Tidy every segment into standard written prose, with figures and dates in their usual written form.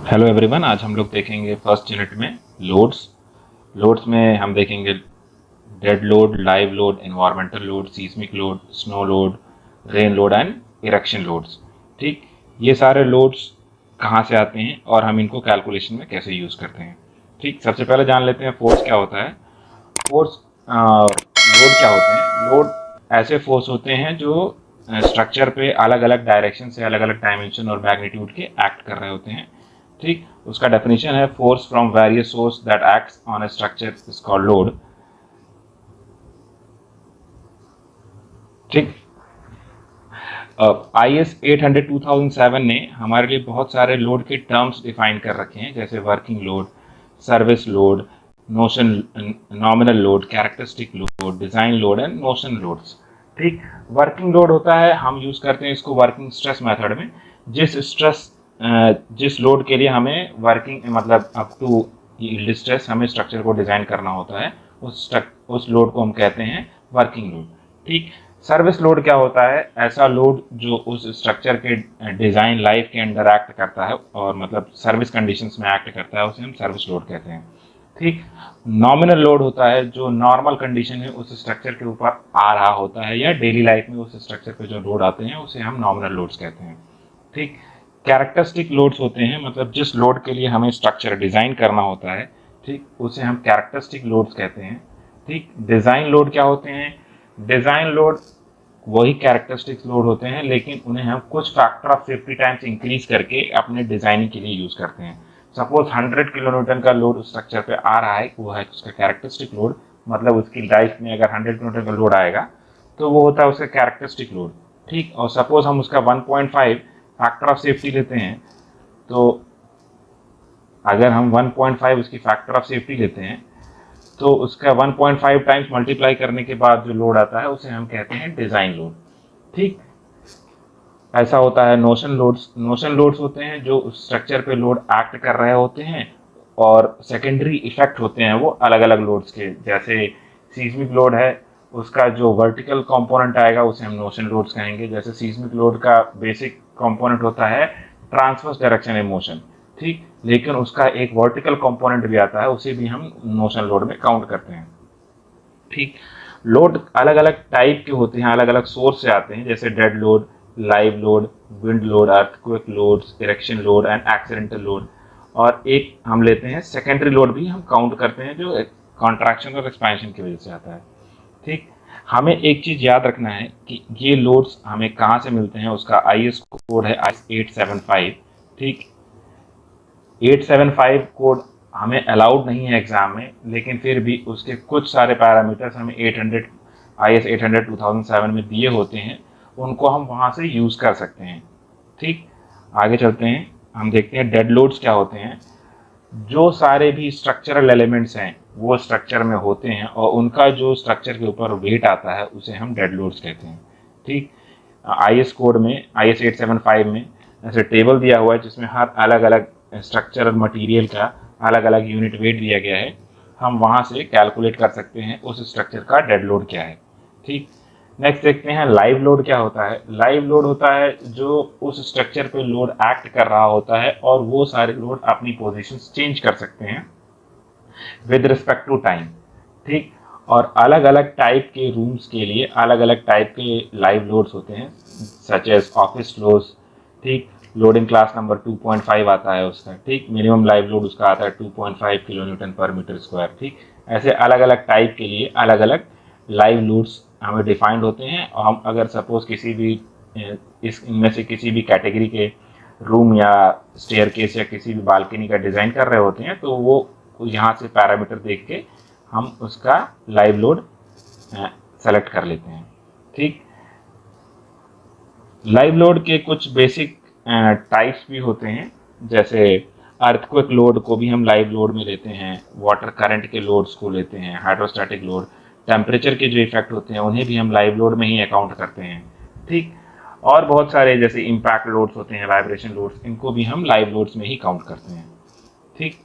Hello everyone, आज हम लोग देखेंगे फर्स्ट यूनिट में लोड्स। लोड्स में हम देखेंगे dead load, live load, environmental load, seismic load, snow load, rain load and erection loads. ठीक, ये सारे लोड्स कहाँ से आते हैं और हम इनको कैलकुलेशन में कैसे यूज़ करते हैं। ठीक, सबसे पहले जान लेते हैं फोर्स क्या होता है। फोर्स लोड क्या होते हैं। लोड ऐसे फोर्स होते हैं जो स्ट्रक्चर पे अलग अलग डायरेक्शन से, अलग अलग डायमेंशन और मैग्नीट्यूड के एक्ट कर रहे होते हैं। ठीक, उसका डेफिनेशन है force from various source that acts on a structure is called load. ठीक, IS 800 2007 ने हमारे लिए बहुत सारे लोड के टर्म्स डिफाइन कर रखे हैं, जैसे working load, service load, notion nominal load, characteristic load, design load and notion loads. ठीक, वर्किंग लोड होता है, हम यूज करते हैं इसको वर्किंग स्ट्रेस मेथड में। जिस लोड के लिए हमें वर्किंग मतलब अप टू यील्ड स्ट्रेस हमें स्ट्रक्चर को डिजाइन करना होता है, उस लोड को हम कहते हैं वर्किंग लोड। ठीक, सर्विस लोड क्या होता है। ऐसा लोड जो उस स्ट्रक्चर के डिजाइन लाइफ के अंडर एक्ट करता है और मतलब सर्विस कंडीशंस में एक्ट करता है, उसे हम सर्विस लोड कहते हैं। ठीक, नॉमिनल लोड होता है जो नॉर्मल कंडीशन में उस स्ट्रक्चर के ऊपर आ रहा होता है या डेली लाइफ में उस स्ट्रक्चर पे जो लोड आते हैं उसे हम नॉमिनल लोड्स कहते हैं। ठीक, कैरेक्टरिस्टिक लोड्स होते हैं, मतलब जिस लोड के लिए हमें स्ट्रक्चर डिजाइन करना होता है, ठीक, उसे हम कैरेक्टरिस्टिक लोड्स कहते हैं। ठीक, डिजाइन लोड क्या होते हैं। डिजाइन लोड वही कैरेक्टरिस्टिक्स लोड होते हैं, लेकिन उन्हें हम कुछ factor of safety times increase करके अपने डिजाइनिंग के लिए यूज करते हैं। सपोज 100 किलो न्यूटन का लोड उस स्ट्रक्चर पे आ रहा है, वो है उसका कैरेक्टरिस्टिक लोड। मतलब उसकी लाइफ में अगर 100 किलो न्यूटन का लोड आएगा तो वो होता है उसका कैरेक्टरिस्टिक लोड। ठीक, और सपोज हम उसका 1.5 फैक्टर ऑफ सेफ्टी लेते हैं, तो अगर हम 1.5 उसकी फैक्टर ऑफ सेफ्टी लेते हैं तो उसका 1.5 टाइम्स मल्टीप्लाई करने के बाद जो लोड आता है उसे हम कहते हैं डिजाइन लोड। ठीक, ऐसा होता है नोशन लोड्स। नोशन लोड्स होते हैं जो स्ट्रक्चर पे लोड एक्ट कर रहे होते हैं और सेकेंडरी इफेक्ट होते हैं वो अलग अलग लोड्स के, जैसे सीस्मिक लोड है, उसका जो वर्टिकल कंपोनेंट आएगा उसे हम नोशन लोड्स कहेंगे। जैसे सीस्मिक लोड का बेसिक कंपोनेंट होता है ट्रांसवर्स डायरेक्शन इन मोशन। ठीक, लेकिन उसका एक वर्टिकल कंपोनेंट भी आता है, उसे भी हम नोशन लोड में काउंट करते हैं। ठीक, लोड अलग अलग टाइप के होते हैं, अलग अलग सोर्स से आते हैं, जैसे dead load, live load, wind load, earthquake loads, erection load and accidental load. और एक हम लेते हैं सेकेंडरी लोड भी हम काउंट करते हैं, जो कॉन्ट्रैक्शन और एक्सपेंशन की वजह से आता है। ठीक, हमें एक चीज याद रखना है कि ये लोड्स हमें कहाँ से मिलते हैं। उसका IS कोड है IS 875। ठीक, 875 कोड हमें अलाउड नहीं है एग्जाम में, लेकिन फिर भी उसके कुछ सारे पैरामीटर्स हमें 800 IS 800 2007 में दिए होते हैं, उनको हम वहां से यूज कर सकते हैं। ठीक, आगे चलते हैं, हम देखते हैं डेड लोड्स क्या होते हैं। जो सारे भी स्ट्रक्चरल एलिमेंट्स हैं वो स्ट्रक्चर में होते हैं और उनका जो स्ट्रक्चर के ऊपर वेट आता है उसे हम डेड लोड्स कहते हैं। ठीक, IS कोड में IS 875 में ऐसे टेबल दिया हुआ है जिसमें हर अलग अलग स्ट्रक्चरल मटेरियल का अलग अलग यूनिट वेट दिया गया है। हम वहां से कैलकुलेट कर सकते हैं उस स्ट्रक्चर का डेड लोड क्या है। ठीक, नेक्स्ट देखते हैं लाइव लोड क्या होता है। लाइव लोड होता है जो उस स्ट्रक्चर पे लोड एक्ट कर रहा होता है और वो सारे लोड अपनी पोजीशन चेंज कर सकते हैं विद रिस्पेक्ट टू टाइम। ठीक, और अलग अलग टाइप के रूम्स के लिए अलग अलग टाइप के लाइव लोड्स होते हैं, सच एज ऑफिस फ्लोर्स। ठीक, लोडिंग क्लास नंबर 2.5 आता है उसका। ठीक, मिनिमम लाइव लोड उसका आता है 2.5 किलो न्यूटन पर मीटर स्क्वायर। ठीक, ऐसे अलग अलग टाइप के लिए अलग अलग लाइव लोड्स हमें डिफाइंड होते हैं। और हम अगर सपोज किसी भी इस इनमें से किसी भी कैटेगरी के रूम या स्टेयर केस या किसी भी बालकनी का डिजाइन कर रहे होते हैं, तो वो यहाँ से पैरामीटर देख के हम उसका लाइव लोड सेलेक्ट कर लेते हैं। ठीक, लाइव लोड के कुछ बेसिक टाइप्स भी होते हैं, जैसे अर्थक्वेक लोड को भी हम लाइव लोड में लेते हैं, वाटर करंट के लोड्स को लेते हैं, हाइड्रोस्टैटिक लोड, टेम्परेचर के जो इफेक्ट होते हैं उन्हें भी हम लाइव लोड में ही अकाउंट करते हैं। ठीक, और बहुत सारे जैसे इम्पैक्ट लोड्स होते हैं, वाइब्रेशन लोड्स, इनको भी हम लाइव लोड्स में ही काउंट करते हैं। ठीक,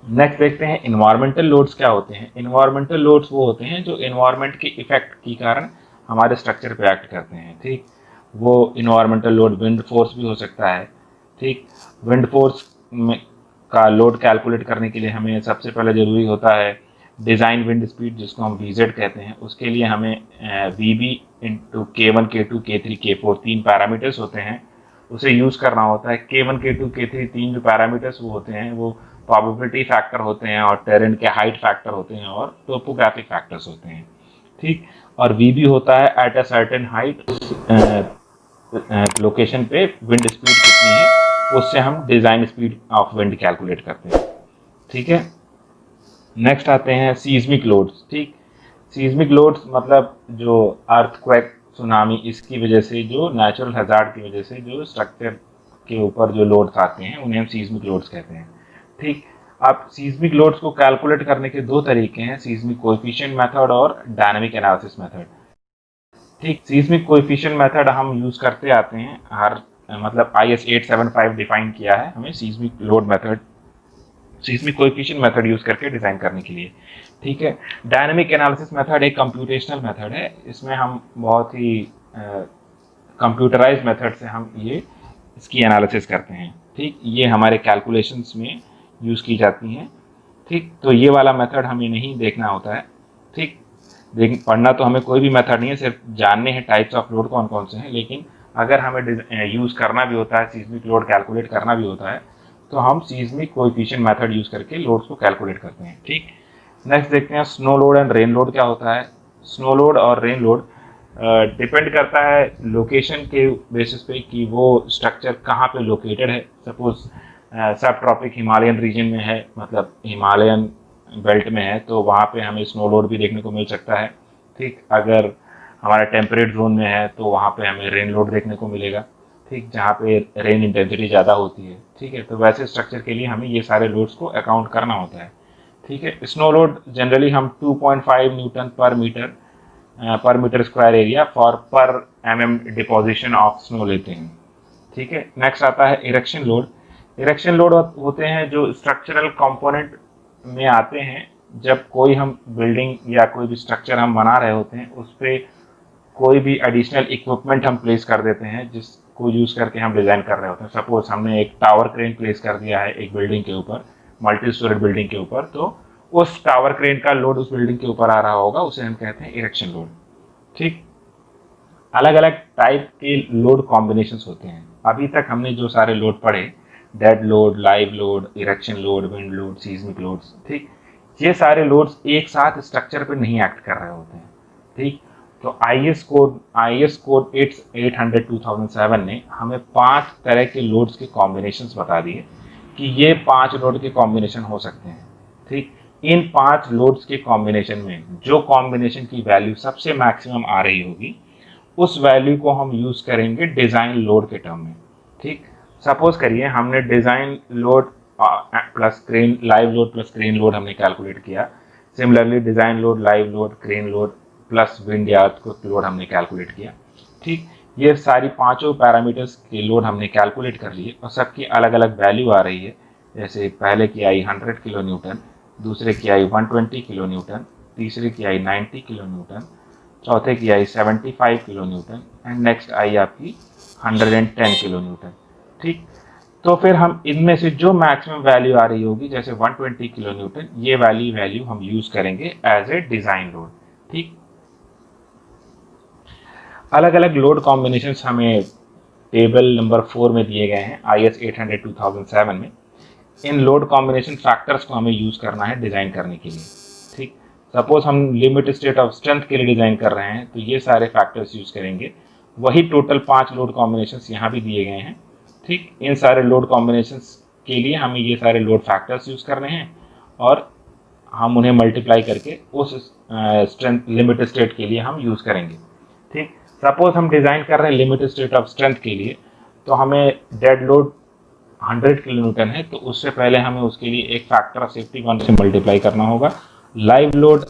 नेक्स्ट देखते हैं इन्वायरमेंटल लोड्स क्या होते हैं। इन्वायरमेंटल लोड्स वो होते हैं जो इन्वायरमेंट के इफेक्ट के कारण हमारे स्ट्रक्चर पे एक्ट करते हैं। ठीक, वो इन्वायरमेंटल लोड विंड फोर्स भी हो सकता है। ठीक, विंड फोर्स में का लोड कैलकुलेट करने के लिए हमें सबसे पहले ज़रूरी होता है डिज़ाइन विंड स्पीड, जिसको हम VZ कहते हैं। उसके लिए हमें VB into K1 K2 K3 K4 तीन पैरामीटर्स होते हैं, उसे यूज़ करना होता है। K1 K2 K3 तीन जो पैरामीटर्स वो होते हैं वो प्रोबेबिलिटी फैक्टर होते हैं और टेरेन के हाइट फैक्टर होते हैं और टोपोग्राफिक फैक्टर्स होते हैं। ठीक, और VB होता है at a certain height, location पे विंड स्पीड कितनी है, उससे हम design speed of wind calculate करते हैं। ठीक है, नेक्स्ट आते हैं सीज्मिक लोड्स। ठीक, सीज्मिक लोड्स मतलब जो अर्थक्वेक, सुनामी, इसकी वजह से जो नेचुरल हजार्ड की वजह से जो स्ट्रक्चर के ऊपर जो लोड्स आते हैं उन्हें हम सीज्मिक लोड्स कहते हैं। ठीक, अब सीज्मिक लोड्स को कैलकुलेट करने के दो तरीके हैं, सीज्मिक कोएफिशिएंट मेथड और डायनामिक एनालिसिस मेथड। ठीक, सीज्मिक कोएफिशिएंट मेथड हम यूज करते आते हैं, हर मतलब IS 875 डिफाइन किया है हमें seismic load method, seismic coefficient method use करके डिजाइन करने के लिए। ठीक है, डायनामिक एनालिसिस मेथड एक कंप्यूटेशनल मेथड है, इसमें हम बहुत ही कंप्यूटराइज्ड मेथड से हम ये इसकी एनालिसिस करते हैं। ठीक, ये हमारे कैलकुलेशंस में यूज की जाती हैं। ठीक, तो ये वाला मेथड हमें नहीं देखना होता है। ठीक, पढ़ना तो हमें कोई भी मेथड नहीं है, सिर्फ जानने हैं टाइप्स ऑफ लोड कौन कौन से हैं, लेकिन अगर हमें यूज़ करना भी होता है, सीज्मिक लोड कैलकुलेट करना भी होता है, तो हम सीज्मिक कोएफिशिएंट मेथड यूज़ करके लोड्स को कैलकुलेट करते हैं। ठीक, नेक्स्ट देखते हैं snow load and rain load क्या होता है। स्नो लोड और रेन लोड डिपेंड करता है लोकेशन के बेसिस पे कि वो स्ट्रक्चर कहाँ पे लोकेटेड है। सपोज सब ट्रॉपिक हिमालयन रीजन में है, मतलब हिमालयन बेल्ट में है, तो वहाँ पे हमें स्नो लोड भी देखने को मिल सकता है। ठीक, अगर हमारा टेम्परेट जोन में है तो वहाँ पे हमें रेन लोड देखने को मिलेगा। ठीक, जहाँ पे रेन इंटेंसिटी ज़्यादा होती है। ठीक है, तो वैसे स्ट्रक्चर के लिए हमें ये सारे लोड्स को अकाउंट करना होता है। ठीक है, स्नो लोड जनरली हम 2.5 न्यूटन पर मीटर स्क्वायर एरिया फॉर पर mm डिपोजिशन ऑफ स्नो लेते हैं। ठीक है, नेक्स्ट आता है इरेक्शन लोड। इरेक्शन लोड होते हैं जो स्ट्रक्चरल कंपोनेंट में आते हैं, जब कोई हम बिल्डिंग या कोई भी स्ट्रक्चर हम बना रहे होते हैं उस पर कोई भी एडिशनल इक्विपमेंट हम प्लेस कर देते हैं जिसको यूज़ करके हम डिज़ाइन कर रहे होते हैं। सपोज हमने एक टावर क्रेन प्लेस कर दिया है एक बिल्डिंग के ऊपर, मल्टी स्टोरेड बिल्डिंग के ऊपर, तो उस टावर क्रेन का लोड उस बिल्डिंग के ऊपर आ रहा होगा, उसे हम कहते हैं इरेक्शन लोड। ठीक, अलग अलग टाइप के लोड कॉम्बिनेशंस होते हैं। अभी तक हमने जो सारे लोड पढ़े, dead load, live load, erection load, wind load, seismic loads, ठीक, ये सारे लोड्स एक साथ स्ट्रक्चर पर नहीं एक्ट कर रहे होते हैं। ठीक, तो IS कोड 800 2007 ने हमें 5 तरह के लोड्स के कॉम्बिनेशंस बता दिए कि ये 5 लोड के कॉम्बिनेशन हो सकते हैं। ठीक, इन 5 लोड्स के कॉम्बिनेशन में जो कॉम्बिनेशन की वैल्यू सबसे मैक्सिमम आ रही होगी उस वैल्यू को हम यूज करेंगे डिजाइन लोड के टर्म में। ठीक, सपोज करिए हमने design load plus crane, live load plus crane load हमने कैलकुलेट किया। Similarly design load, live load, crane load plus wind या अर्थक्वेक लोड हमने कैलकुलेट किया। ठीक, ये सारी पांचों पैरामीटर्स के लोड हमने कैलकुलेट कर लिए और सबकी अलग अलग वैल्यू आ रही है। जैसे पहले की आई 100 किलो न्यूटन, दूसरे की आई 120 किलो न्यूटन, तीसरे की आई 90 किलो न्यूटन, चौथे की आई 75 kilo Newton and next I आपकी 110 किलो न्यूटन। ठीक, तो फिर हम इनमें से जो मैक्सिमम वैल्यू आ रही होगी, जैसे 120 किलो न्यूटन, ये वाली वैल्यू हम यूज करेंगे एज ए डिजाइन लोड। ठीक, अलग अलग लोड कॉम्बिनेशंस हमें टेबल नंबर 4 में दिए गए हैं IS 800 2007 में। इन लोड कॉम्बिनेशन फैक्टर्स को हमें यूज करना है डिजाइन करने के लिए। ठीक, सपोज हम लिमिट स्टेट ऑफ स्ट्रेंथ के लिए डिजाइन कर रहे हैं तो ये सारे फैक्टर्स यूज करेंगे। वही टोटल 5 लोड कॉम्बिनेशंस यहाँ भी दिए गए हैं। ठीक, इन सारे लोड कॉम्बिनेशंस के लिए हमें ये सारे लोड फैक्टर्स यूज करने हैं और हम उन्हें मल्टीप्लाई करके उस स्ट्रेंथ लिमिट स्टेट के लिए हम यूज करेंगे। ठीक, सपोज हम डिजाइन कर रहे हैं लिमिट स्टेट ऑफ स्ट्रेंथ के लिए, तो हमें डेड लोड 100 किलो न्यूटन है, तो उससे पहले हमें उसके लिए एक फैक्टर ऑफ सेफ्टी 1 से मल्टीप्लाई करना होगा। लाइव लोड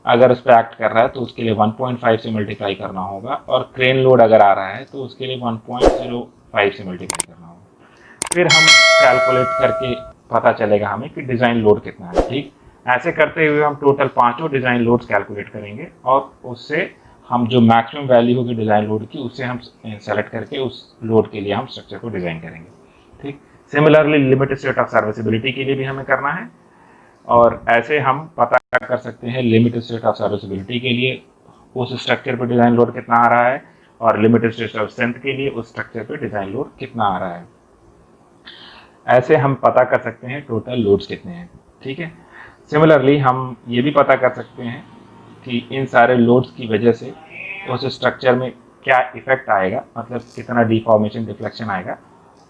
अगर उस पर एक्ट कर रहा है तो उसके लिए 1.5 से मल्टीप्लाई करना होगा, और क्रेन लोड अगर आ रहा है तो उसके लिए 1.05 से मल्टीप्लाई करना होगा। फिर हम कैलकुलेट करके पता चलेगा हमें कि डिज़ाइन लोड कितना है। ठीक, ऐसे करते हुए हम टोटल 5 डिज़ाइन लोड्स कैलकुलेट करेंगे और उससे हम जो मैक्सिमम वैल्यू होगी डिज़ाइन लोड की, उससे हम सेलेक्ट करके उस लोड के लिए हम स्ट्रक्चर को डिज़ाइन करेंगे। ठीक। Similarly limit state of serviceability के लिए भी हमें करना है, और ऐसे हम पता कर सकते हैं लिमिट स्टेट ऑफ सर्विसिबिलिटी के लिए उस स्ट्रक्चर पे डिजाइन लोड कितना आ रहा है, और लिमिट स्टेट ऑफ स्ट्रेंथ के लिए उस स्ट्रक्चर पे डिजाइन लोड कितना आ रहा है। ऐसे हम पता कर सकते हैं टोटल लोड्स कितने हैं। ठीक है। सिमिलरली हम ये भी पता कर सकते हैं कि इन सारे लोड्स की वजह से उस स्ट्रक्चर में क्या इफेक्ट आएगा, मतलब कितना डिफॉर्मेशन डिफ्लेक्शन आएगा,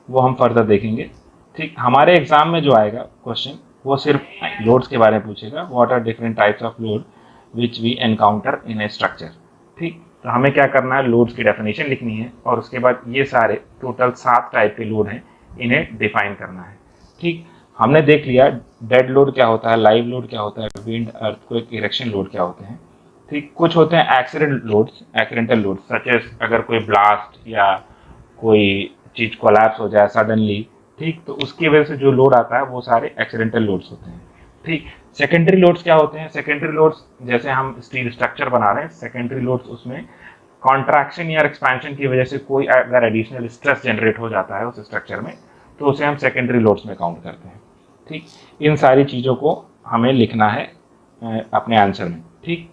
वो हम फर्दर देखेंगे। ठीक। हमारे एग्जाम में जो आएगा क्वेश्चन वो सिर्फ लोड्स के बारे में पूछेगा, what are different types of load which we encounter in a structure. ठीक। तो हमें क्या करना है, लोड्स की डेफिनेशन लिखनी है, और उसके बाद ये सारे टोटल 7 टाइप के लोड हैं, इन्हें डिफाइन करना है। ठीक। हमने देख लिया डेड लोड क्या होता है, लाइव लोड क्या होता है, विंड, अर्थक्वेक, इरेक्शन लोड क्या होते हैं। ठीक। कुछ होते हैं accident loads, accidental load, such as अगर कोई ब्लास्ट या कोई चीज कोलैप्स हो जाए सडनली, ठीक, तो उसकी वजह से जो लोड आता है वो सारे एक्सीडेंटल लोड्स होते हैं। ठीक। सेकेंडरी लोड्स क्या होते हैं, सेकेंडरी लोड्स जैसे हम स्टील स्ट्रक्चर बना रहे हैं, सेकेंडरी लोड्स उसमें कॉन्ट्रैक्शन या एक्सपेंशन की वजह से कोई अगर एडिशनल स्ट्रेस जनरेट हो जाता है उस स्ट्रक्चर में, तो उसे हम सेकेंडरी लोड्स में काउंट करते हैं। ठीक। इन सारी चीज़ों को हमें लिखना है अपने आंसर में। ठीक।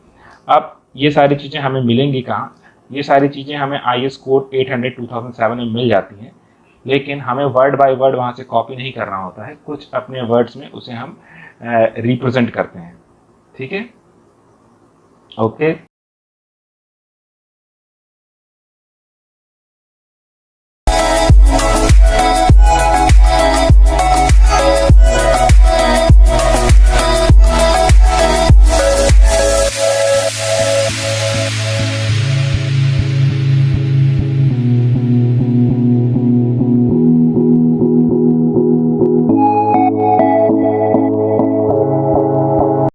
अब ये सारी चीज़ें हमें मिलेंगी कहाँ, ये सारी चीज़ें हमें IS कोड 800 2007 में मिल जाती हैं, लेकिन हमें वर्ड बाय वर्ड वहाँ से कॉपी नहीं करना होता है, कुछ अपने वर्ड्स में उसे हम रिप्रेजेंट करते हैं। ठीक है। ओके।